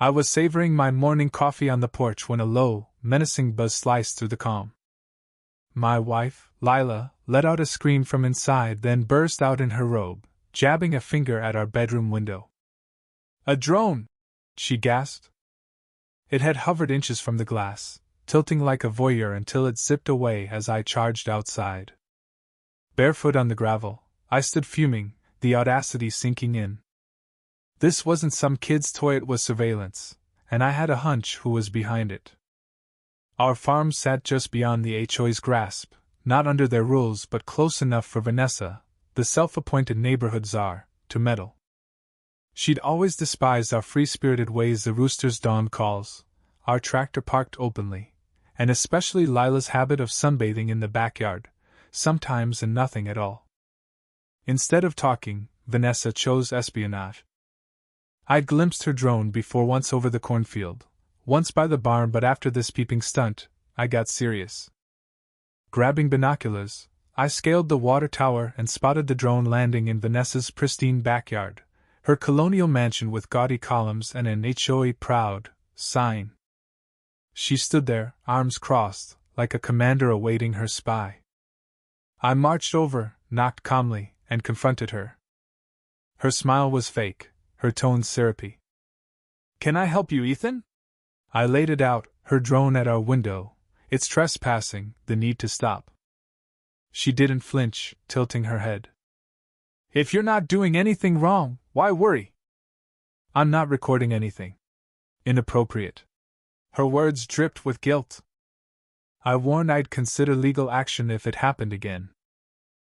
I was savoring my morning coffee on the porch when a low, menacing buzz sliced through the calm. My wife, Lila, let out a scream from inside, then burst out in her robe, jabbing a finger at our bedroom window. "A drone!" she gasped. It had hovered inches from the glass, tilting like a voyeur until it zipped away as I charged outside. Barefoot on the gravel, I stood fuming, the audacity sinking in. This wasn't some kid's toy, it was surveillance, and I had a hunch who was behind it. Our farm sat just beyond the HOA's grasp, not under their rules but close enough for Vanessa, the self-appointed neighborhood czar, to meddle. She'd always despised our free-spirited ways, the rooster's dawn calls, our tractor parked openly, and especially Lila's habit of sunbathing in the backyard, sometimes and nothing at all. Instead of talking, Vanessa chose espionage. I'd glimpsed her drone before, once over the cornfield, once by the barn, but after this peeping stunt, I got serious. Grabbing binoculars, I scaled the water tower and spotted the drone landing in Vanessa's pristine backyard, her colonial mansion with gaudy columns and an HOA proud sign. She stood there, arms crossed, like a commander awaiting her spy. I marched over, knocked calmly, and confronted her. Her smile was fake, her tone syrupy. "Can I help you, Ethan?" I laid it out, her drone at our window, its trespassing, the need to stop. She didn't flinch, tilting her head. "If you're not doing anything wrong, why worry?" "I'm not recording anything inappropriate." Her words dripped with guilt. I warned I'd consider legal action if it happened again.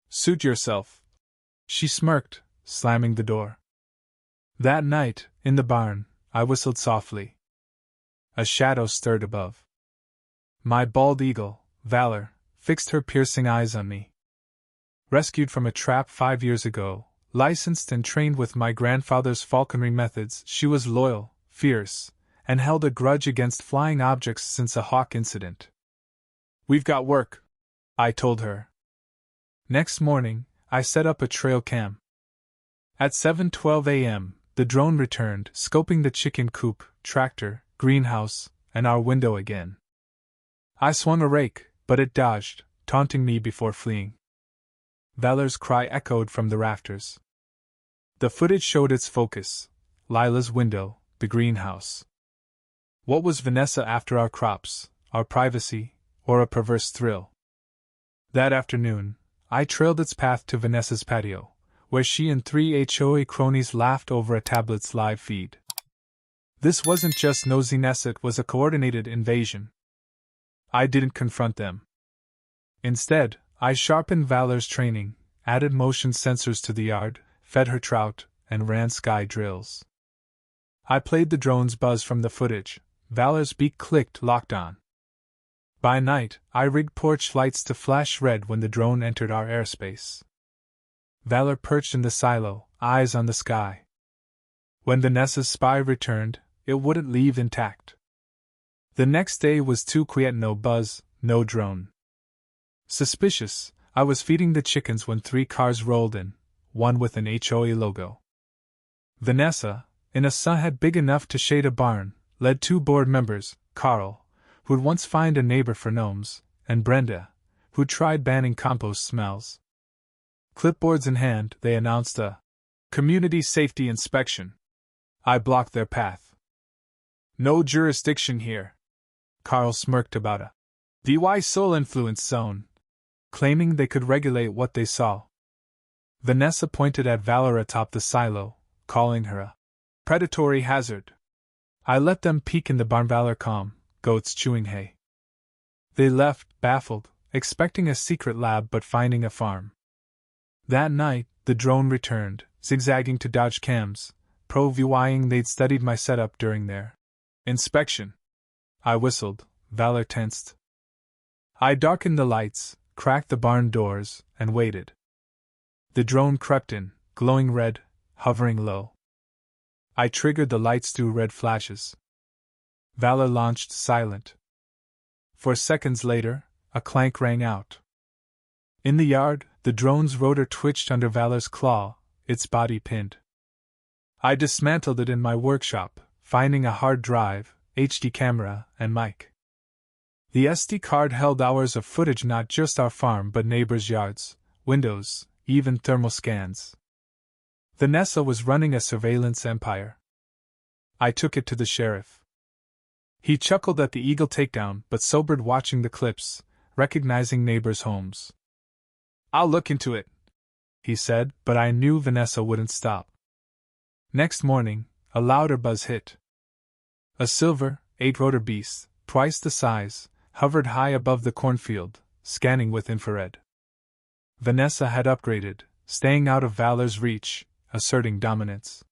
"Suit yourself." She smirked, slamming the door. That night, in the barn, I whistled softly. A shadow stirred above. My bald eagle, Valor, fixed her piercing eyes on me. Rescued from a trap 5 years ago, licensed and trained with my grandfather's falconry methods, she was loyal, fierce, and held a grudge against flying objects since a hawk incident. "We've got work," I told her. Next morning, I set up a trail cam. At 7:12 a.m., the drone returned, scoping the chicken coop, tractor, greenhouse, and our window again. I swung a rake, but it dodged, taunting me before fleeing. Valor's cry echoed from the rafters. The footage showed its focus: Lila's window, the greenhouse. What was Vanessa after? Our crops, our privacy, or a perverse thrill? That afternoon, I trailed its path to Vanessa's patio, where she and 3 HOA cronies laughed over a tablet's live feed. This wasn't just nosiness, it was a coordinated invasion. I didn't confront them. Instead, I sharpened Valor's training, added motion sensors to the yard, fed her trout, and ran sky drills. I played the drone's buzz from the footage. Valor's beak clicked, locked on. By night, I rigged porch lights to flash red when the drone entered our airspace. Valor perched in the silo, eyes on the sky. When Vanessa's spy returned, it wouldn't leave intact. The next day was too quiet, no buzz, no drone. Suspicious, I was feeding the chickens when 3 cars rolled in, one with an HOA logo. Vanessa, in a sunhat big enough to shade a barn, led 2 board members, Carl, who'd once fined a neighbor for gnomes, and Brenda, who'd tried banning compost smells. Clipboards in hand, they announced a community safety inspection. I blocked their path. "No jurisdiction here." Carl smirked about a DY soul influence zone, claiming they could regulate what they saw. Vanessa pointed at Valor atop the silo, calling her a predatory hazard. I let them peek in the barn. Valor calm, goats chewing hay. They left, baffled, expecting a secret lab but finding a farm. That night, the drone returned, zigzagging to dodge cams, previewing they'd studied my setup during their inspection. I whistled, Valor tensed. I darkened the lights, cracked the barn doors, and waited. The drone crept in, glowing red, hovering low. I triggered the lights through red flashes. Valor launched silent. 4 seconds later, a clank rang out. In the yard, the drone's rotor twitched under Valor's claw, its body pinned. I dismantled it in my workshop, finding a hard drive, HD camera, and mic. The SD card held hours of footage, not just our farm but neighbors' yards, windows, even thermal scans. Vanessa was running a surveillance empire. I took it to the sheriff. He chuckled at the eagle takedown but sobered watching the clips, recognizing neighbors' homes. "I'll look into it," he said, but I knew Vanessa wouldn't stop. Next morning, a louder buzz hit. A silver, 8-rotor beast, twice the size, hovered high above the cornfield, scanning with infrared. Vanessa had upgraded, staying out of Valor's reach, asserting dominance.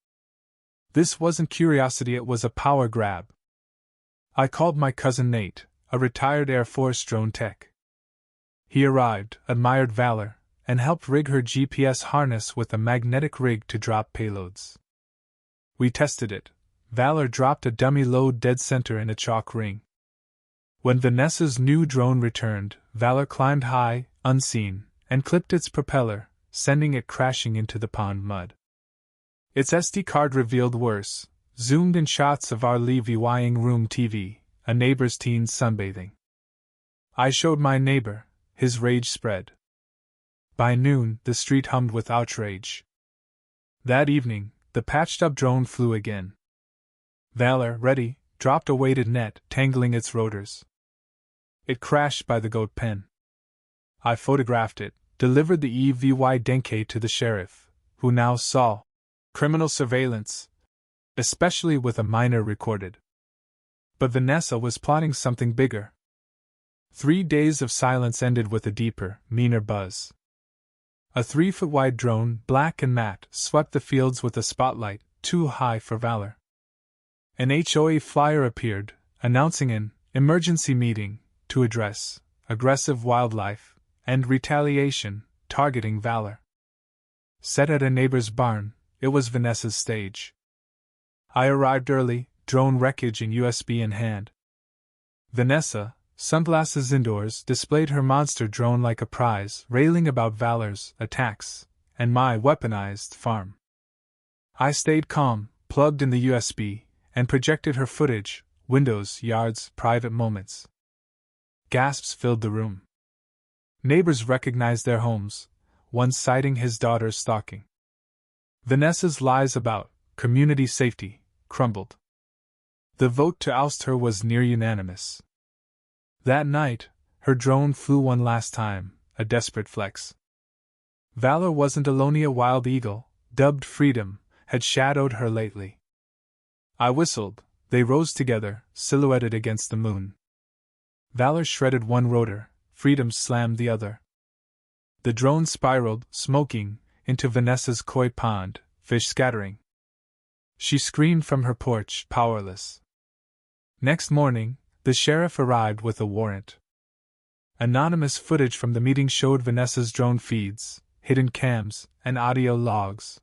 This wasn't curiosity, it was a power grab. I called my cousin Nate, a retired Air Force drone tech. He arrived, admired Valor, and helped rig her GPS harness with a magnetic rig to drop payloads. We tested it. Valor dropped a dummy load dead center in a chalk ring. When Vanessa's new drone returned, Valor climbed high, unseen, and clipped its propeller, sending it crashing into the pond mud. Its SD card revealed worse, zoomed-in shots of our living room TV, a neighbor's teen sunbathing. I showed my neighbor. His rage spread. By noon, the street hummed with outrage. That evening, the patched-up drone flew again. Valor, ready, dropped a weighted net, tangling its rotors. It crashed by the goat pen. I photographed it, delivered the EVY denke to the sheriff, who now saw criminal surveillance, especially with a minor recorded. But Vanessa was plotting something bigger. 3 days of silence ended with a deeper, meaner buzz. A 3-foot-wide drone, black and matte, swept the fields with a spotlight, too high for Valor. An HOA flyer appeared, announcing an emergency meeting to address aggressive wildlife and retaliation, targeting Valor. Set at a neighbor's barn, it was Vanessa's stage. I arrived early, drone wreckage and USB in hand. Vanessa, sunglasses indoors, displayed her monster drone like a prize, railing about Valor's attacks and my weaponized farm. I stayed calm, plugged in the USB, and projected her footage, windows, yards, private moments. Gasps filled the room. Neighbors recognized their homes, one citing his daughter's stalking. Vanessa's lies about community safety crumbled. The vote to oust her was near unanimous. That night, her drone flew one last time, a desperate flex. Valor wasn't alone, a wild eagle, dubbed Freedom, had shadowed her lately. I whistled, they rose together, silhouetted against the moon. Valor shredded one rotor, Freedom slammed the other. The drone spiraled, smoking, into Vanessa's koi pond, fish scattering. She screamed from her porch, powerless. Next morning, the sheriff arrived with a warrant. Anonymous footage from the meeting showed Vanessa's drone feeds, hidden cams, and audio logs.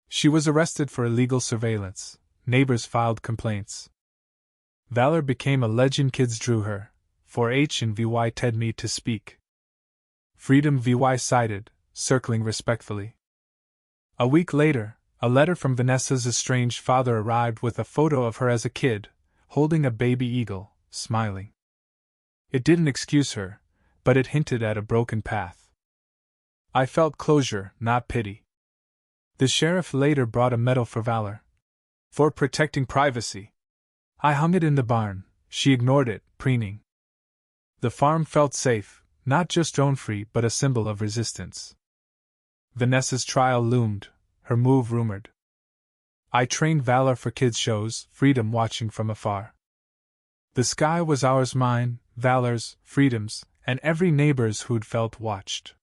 She was arrested for illegal surveillance. Neighbors filed complaints. Valor became a legend. Kids drew her. 4-H and VY TED me to speak. Freedom VY cited, circling respectfully. A week later, a letter from Vanessa's estranged father arrived with a photo of her as a kid, holding a baby eagle, smiling. It didn't excuse her, but it hinted at a broken path. I felt closure, not pity. The sheriff later brought a medal for Valor. For protecting privacy. I hung it in the barn. She ignored it, preening. The farm felt safe, not just drone-free but a symbol of resistance. Vanessa's trial loomed, her move rumored. I trained Valor for kids' shows, Freedom watching from afar. The sky was ours, mine, Valor's, Freedom's, and every neighbor's who'd felt watched.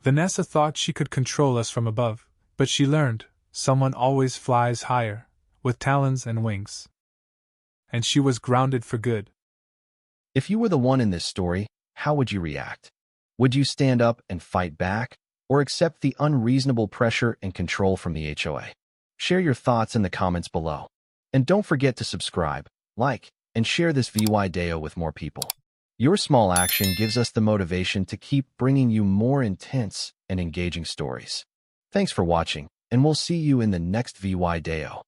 Vanessa thought she could control us from above, but she learned, someone always flies higher, with talons and wings. And she was grounded for good. If you were the one in this story, how would you react? Would you stand up and fight back, or accept the unreasonable pressure and control from the HOA? Share your thoughts in the comments below. And don't forget to subscribe, like, and share this video with more people. Your small action gives us the motivation to keep bringing you more intense and engaging stories. Thanks for watching, and we'll see you in the next video.